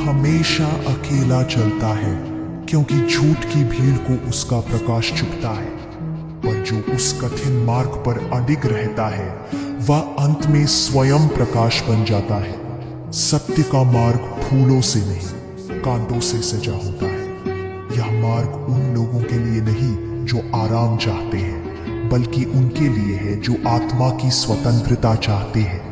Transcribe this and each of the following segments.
हमेशा अकेला चलता है, क्योंकि झूठ की भीड़ को उसका प्रकाश चुभता है। पर जो उस कठिन मार्ग पर अडिग रहता है, वह अंत में स्वयं प्रकाश बन जाता है। सत्य का मार्ग फूलों से नहीं, कांटों से सजा होता है। यह मार्ग उन लोगों के लिए नहीं जो आराम चाहते हैं, बल्कि उनके लिए है जो आत्मा की स्वतंत्रता चाहते हैं।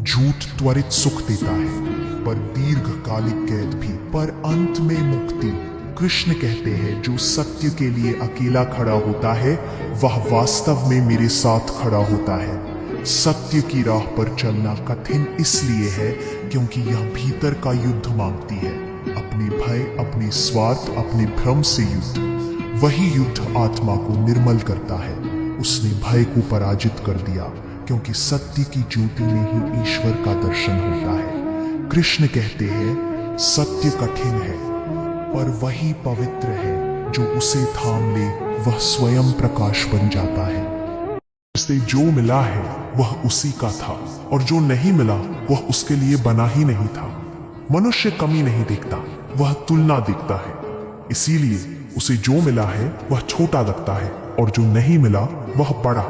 झूठ त्वरित सुख देता है, पर दीर्घकालिक कैद भी, पर अंत में मुक्ति। कृष्ण कहते हैं, जो सत्य के लिए अकेला खड़ा होता है, वह वास्तव में मेरे साथ खड़ा होता है। सत्य की राह पर चलना कठिन इसलिए है क्योंकि यह भीतर का युद्ध मांगती है। अपने भय, अपने स्वार्थ, अपने भ्रम से युद्ध। वही युद्ध आत्मा को निर्मल करता है। उसने भय को पराजित कर दिया, क्योंकि सत्य की ज्योति में ही ईश्वर का दर्शन होता है। कृष्ण कहते हैं, सत्य कठिन है, पर वही पवित्र है जो उसे थाम ले, वह स्वयं प्रकाश बन जाता है। उसे जो मिला है वह उसी का था, और जो नहीं मिला वह उसके लिए बना ही नहीं था। मनुष्य कमी नहीं देखता, वह तुलना देखता है। इसीलिए उसे जो मिला है वह छोटा लगता है, और जो नहीं मिला वह बड़ा।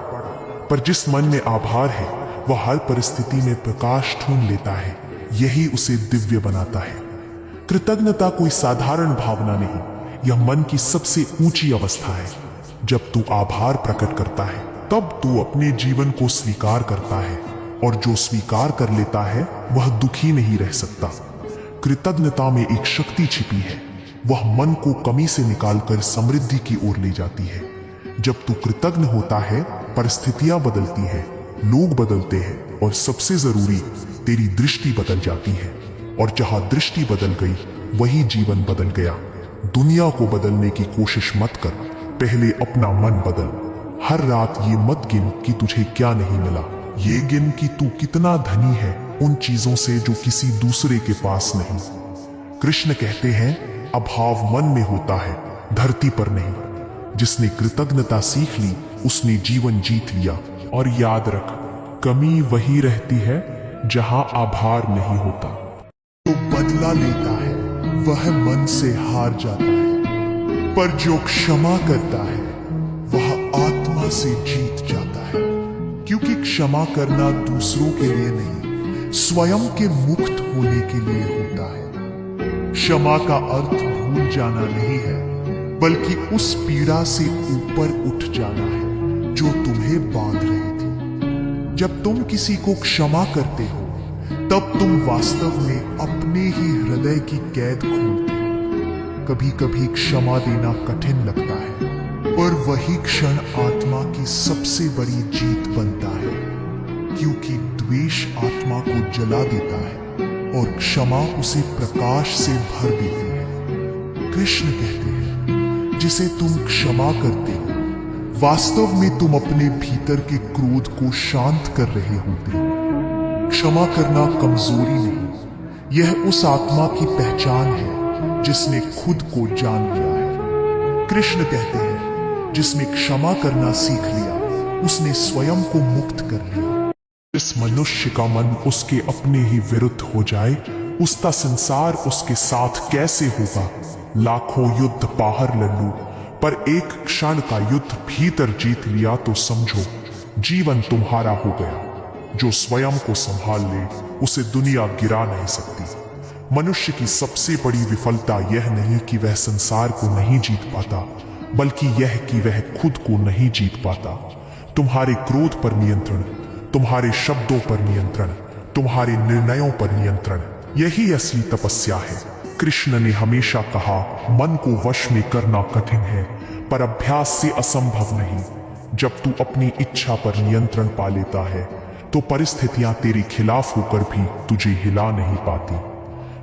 पर जिस मन में आभार है, वह हर परिस्थिति में प्रकाश ढूंढ लेता है। यही उसे दिव्य बनाता है। कृतज्ञता कोई साधारण भावना नहीं, यह मन की सबसे ऊंची अवस्था है। जब तू आभार प्रकट करता है, तब तू अपने जीवन को स्वीकार करता है, और जो स्वीकार कर लेता है वह दुखी नहीं रह सकता। कृतज्ञता में एक शक्ति छिपी है, वह मन को कमी से निकालकर समृद्धि की ओर ले जाती है। जब तू कृतज्ञ होता है, परिस्थितियां बदलती हैं, लोग बदलते हैं, और सबसे जरूरी, तेरी दृष्टि बदल जाती है। और जहां दृष्टि बदल गई, वही जीवन बदल गया। दुनिया को बदलने की कोशिश मत कर, पहले अपना मन बदल। हर रात ये मत गिन कि तुझे क्या नहीं मिला, ये गिन कि तू कितना धनी है उन चीजों से जो किसी दूसरे के पास नहीं। कृष्ण कहते हैं, अभाव मन में होता है, धरती पर नहीं। जिसने कृतज्ञता सीख ली, उसने जीवन जीत लिया। और याद रख, कमी वही रहती है जहां आभार नहीं होता। जो बदला लेता है वह मन से हार जाता है, पर जो क्षमा करता है वह आत्मा से जीत जाता है। क्योंकि क्षमा करना दूसरों के लिए नहीं, स्वयं के मुक्त होने के लिए होता है। क्षमा का अर्थ भूल जाना नहीं है, बल्कि उस पीड़ा से ऊपर उठ जाना है जो तुम्हें बांध रही थी। जब तुम किसी को क्षमा करते हो, तब तुम वास्तव में अपने ही हृदय की कैद खोलते हो। कभी कभी क्षमा देना कठिन लगता है, पर वही क्षण आत्मा की सबसे बड़ी जीत बनता है। क्योंकि द्वेष आत्मा को जला देता है, और क्षमा उसे प्रकाश से भर देती है। कृष्ण कहते हैं, जिसे तुम क्षमा करते हो, वास्तव में तुम अपने भीतर के क्रोध को शांत कर रहे होते हो। क्षमा करना कमजोरी नहीं, यह उस आत्मा की पहचान है जिसने खुद को जान लिया है। कृष्ण कहते हैं, जिसने क्षमा करना सीख लिया, उसने स्वयं को मुक्त कर लिया। जिस मनुष्य का मन उसके अपने ही विरुद्ध हो जाए, उसका संसार उसके साथ कैसे होगा। लाखों युद्ध बाहर लड़ लो, पर एक क्षण का युद्ध भीतर जीत लिया तो समझो जीवन तुम्हारा हो गया। जो स्वयं को संभाल ले, उसे दुनिया गिरा नहीं सकती। मनुष्य की सबसे बड़ी विफलता यह नहीं कि वह संसार को नहीं जीत पाता, बल्कि यह कि वह खुद को नहीं जीत पाता। तुम्हारे क्रोध पर नियंत्रण, तुम्हारे शब्दों पर नियंत्रण, तुम्हारे निर्णयों पर नियंत्रण, यही असली तपस्या है। कृष्ण ने हमेशा कहा, मन को वश में करना कठिन है, पर अभ्यास से असंभव नहीं। जब तू अपनी इच्छा पर नियंत्रण पा लेता है, तो परिस्थितियां तेरे खिलाफ होकर भी तुझे हिला नहीं पाती।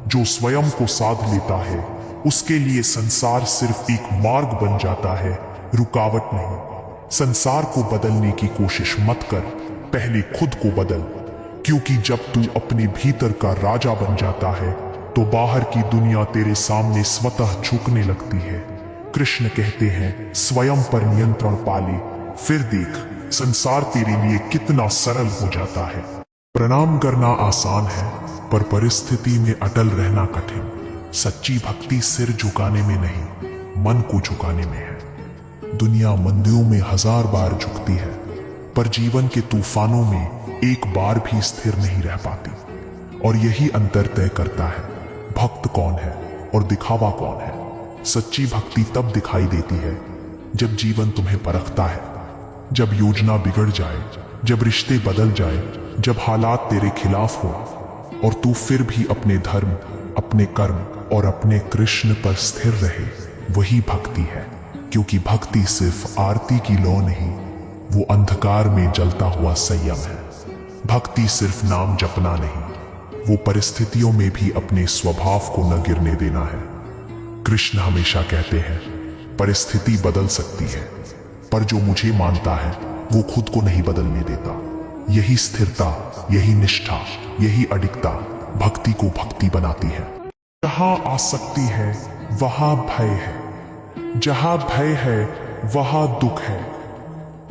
जो स्वयं को साध लेता है, उसके लिए संसार सिर्फ एक मार्ग बन जाता है, रुकावट नहीं। संसार को बदलने की कोशिश मत कर, पहले खुद को बदल। क्योंकि जब तू अपने भीतर का राजा बन जाता है, तो बाहर की दुनिया तेरे सामने स्वतः झुकने लगती है। कृष्ण कहते हैं, स्वयं पर नियंत्रण पाले, फिर देख संसार तेरे लिए कितना सरल हो जाता है। प्रणाम करना आसान है, पर परिस्थिति में अटल रहना कठिन। सच्ची भक्ति सिर झुकाने में नहीं, मन को झुकाने में है। दुनिया मंदिरों में 1000 बार झुकती है, पर जीवन के तूफानों में एक बार भी स्थिर नहीं रह पाती। और यही अंतर तय करता है भक्त कौन है और दिखावा कौन है। सच्ची भक्ति तब दिखाई देती है जब जीवन तुम्हें परखता है, जब योजना बिगड़ जाए, जब रिश्ते बदल जाए, जब हालात तेरे खिलाफ हो और तू फिर भी अपने धर्म, अपने कर्म और अपने कृष्ण पर स्थिर रहे। वही भक्ति है, क्योंकि भक्ति सिर्फ आरती की लौ नहीं, वो अंधकार में जलता हुआ संयम है। भक्ति सिर्फ नाम जपना नहीं, वो परिस्थितियों में भी अपने स्वभाव को न गिरने देना है। कृष्ण हमेशा कहते हैं, परिस्थिति बदल सकती है, पर जो मुझे मानता है वो खुद को नहीं बदलने देता। यही स्थिरता, यही निष्ठा, यही अडिगता भक्ति को भक्ति बनाती है। जहां आसक्ति है वहां भय है, जहां भय है वहां दुख है,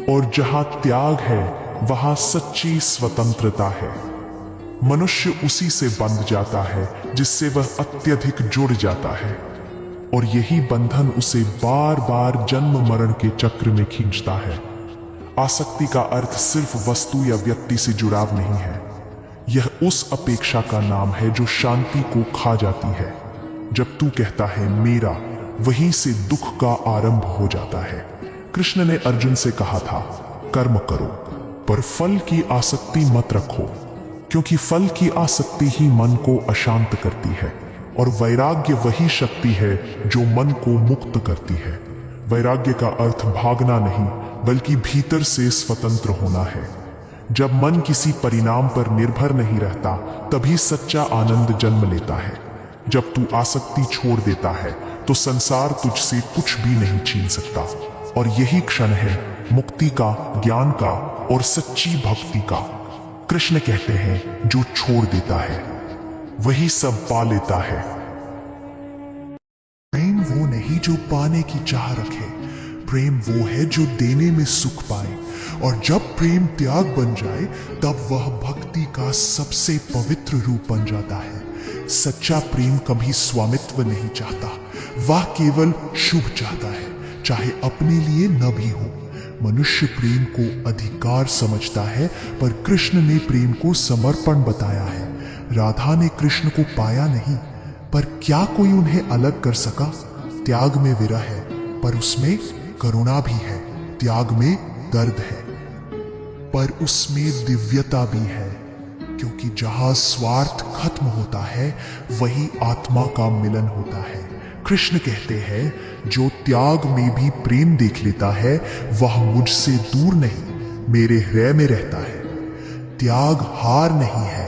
और जहां त्याग है वहां सच्ची स्वतंत्रता है। मनुष्य उसी से बंध जाता है जिससे वह अत्यधिक जुड़ जाता है, और यही बंधन उसे बार बार जन्म मरण के चक्र में खींचता है। आसक्ति का अर्थ सिर्फ वस्तु या व्यक्ति से जुड़ाव नहीं है, यह उस अपेक्षा का नाम है जो शांति को खा जाती है। जब तू कहता है मेरा, वहीं से दुख का आरंभ हो जाता है। कृष्ण ने अर्जुन से कहा था, कर्म करो पर फल की आसक्ति मत रखो, क्योंकि फल की आसक्ति ही मन को अशांत करती है, और वैराग्य वही शक्ति है जो मन को मुक्त करती है। वैराग्य का अर्थ भागना नहीं, बल्कि भीतर से स्वतंत्र होना है। जब मन किसी परिणाम पर निर्भर नहीं रहता, तभी सच्चा आनंद जन्म लेता है। जब तू आसक्ति छोड़ देता है तो संसार तुझसे कुछ भी नहीं छीन सकता, और यही क्षण है मुक्ति का, ज्ञान का और सच्ची भक्ति का। कृष्ण कहते हैं, जो छोड़ देता है वही सब पा लेता है। प्रेम वो नहीं जो पाने की चाह रखे, प्रेम वो है जो देने में सुख पाए, और जब प्रेम त्याग बन जाए तब वह भक्ति का सबसे पवित्र रूप बन जाता है। सच्चा प्रेम कभी स्वामित्व नहीं चाहता, वह केवल शुभ चाहता है, चाहे अपने लिए न भी हो। मनुष्य प्रेम को अधिकार समझता है, पर कृष्ण ने प्रेम को समर्पण बताया है। राधा ने कृष्ण को पाया नहीं, पर क्या कोई उन्हें अलग कर सका? त्याग में विरह है, पर उसमें करुणा भी है। त्याग में दर्द है, पर उसमें दिव्यता भी है, क्योंकि जहां स्वार्थ खत्म होता है वही आत्मा का मिलन होता है। कृष्ण कहते हैं, जो त्याग में भी प्रेम देख लेता है वह मुझसे दूर नहीं, मेरे हृदय में रहता है। त्याग हार नहीं है,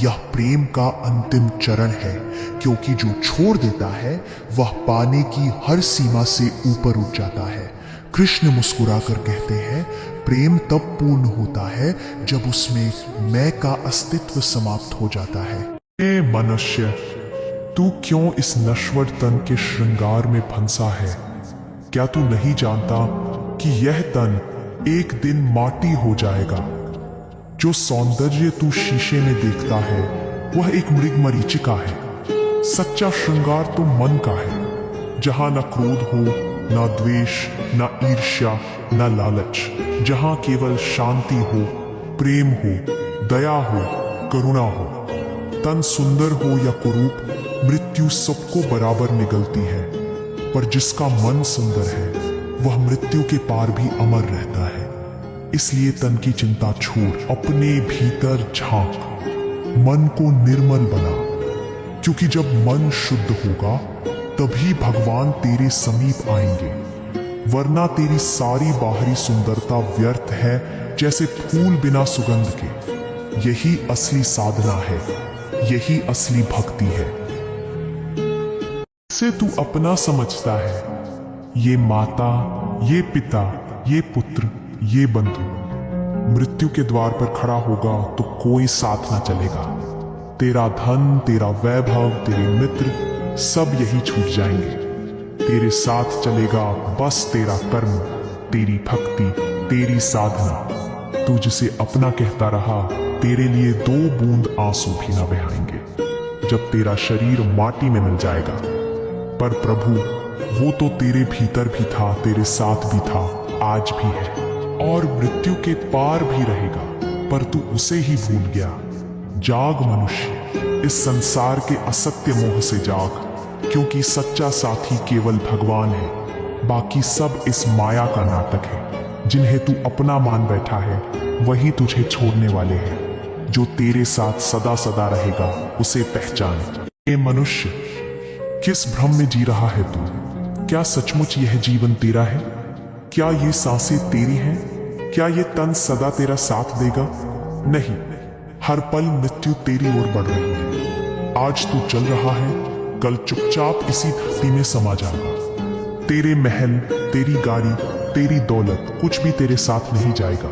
यह प्रेम का अंतिम चरण है, क्योंकि जो छोड़ देता है वह पाने की हर सीमा से ऊपर उठ जाता है। कृष्ण मुस्कुराकर कहते हैं, प्रेम तब पूर्ण होता है जब उसमें मैं का अस्तित्व समाप्त हो जाता है। हे मनुष्य, तू क्यों इस नश्वर तन के श्रृंगार में फंसा है? क्या तू नहीं जानता कि यह तन एक दिन माटी हो जाएगा? जो सौंदर्य तू शीशे में देखता है वह एक मृगमरीचिका है। सच्चा श्रृंगार तो मन का है, जहां न क्रोध हो, न द्वेष, न ईर्ष्या, न लालच, जहां केवल शांति हो, प्रेम हो, दया हो, करुणा हो। तन सुंदर हो या कुरूप, मृत्यु सबको बराबर निगलती है, पर जिसका मन सुंदर है वह मृत्यु के पार भी अमर रहता है। इसलिए तन की चिंता छोड़ अपने भीतर झांक, मन को निर्मल बना, क्योंकि जब मन शुद्ध होगा तभी भगवान तेरे समीप आएंगे, वरना तेरी सारी बाहरी सुंदरता व्यर्थ है, जैसे फूल बिना सुगंध के। यही असली साधना है, यही असली भक्ति है। इसे तू अपना समझता है, ये माता, ये पिता, ये पुत्र, ये बंधु। मृत्यु के द्वार पर खड़ा होगा तो कोई साथ ना चलेगा। तेरा धन, तेरा वैभव, तेरे मित्र सब यही छूट जाएंगे। तेरे साथ चलेगा बस तेरा कर्म, तेरी भक्ति, तेरी साधना। तू जिसे अपना कहता रहा, तेरे लिए 2 बूंद आंसू भी ना बहाएंगे। जब तेरा शरीर माटी में मिल जाएगा। पर प्रभु, वो तो तेरे भीतर भी था, तेरे साथ भी था, आज भी है और मृत्यु के पार भी रहेगा, पर तू उसे ही भूल गया। जाग मनुष्य, इस संसार के असत्य मोह से जाग, क्योंकि सच्चा साथी केवल भगवान है। बाकी सब इस माया का नाटक है। जिन्हें तू अपना मान बैठा है वही तुझे छोड़ने वाले हैं। जो तेरे साथ सदा सदा रहेगा उसे पहचान। ए मनुष्य, किस भ्रम में जी रहा है तू? क्या सचमुच यह जीवन तेरा है? क्या ये सांसें तेरी हैं? क्या ये तन सदा तेरा साथ देगा? नहीं, हर पल मृत्यु तेरी ओर बढ़ रही है। आज तू चल रहा है, कल चुपचाप इसी धरती में समा जाएगा। तेरे महल, तेरी गाड़ी, तेरी दौलत कुछ भी तेरे साथ नहीं जाएगा।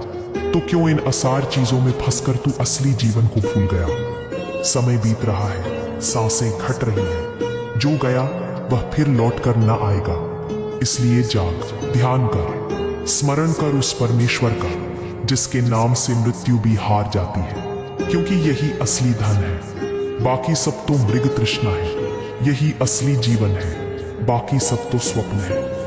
तो क्यों इन असार चीजों में फंसकर तू असली जीवन को भूल गया? समय बीत रहा है, सांसें घट रही हैं। जो गया वह फिर लौटकर न आएगा। इसलिए जाग, ध्यान कर, स्मरण कर उस परमेश्वर का जिसके नाम से मृत्यु भी हार जाती है, क्योंकि यही असली धन है। बाकी सब तो मृग तृष्णा है। यही असली जीवन है, बाकी सब तो स्वप्न है।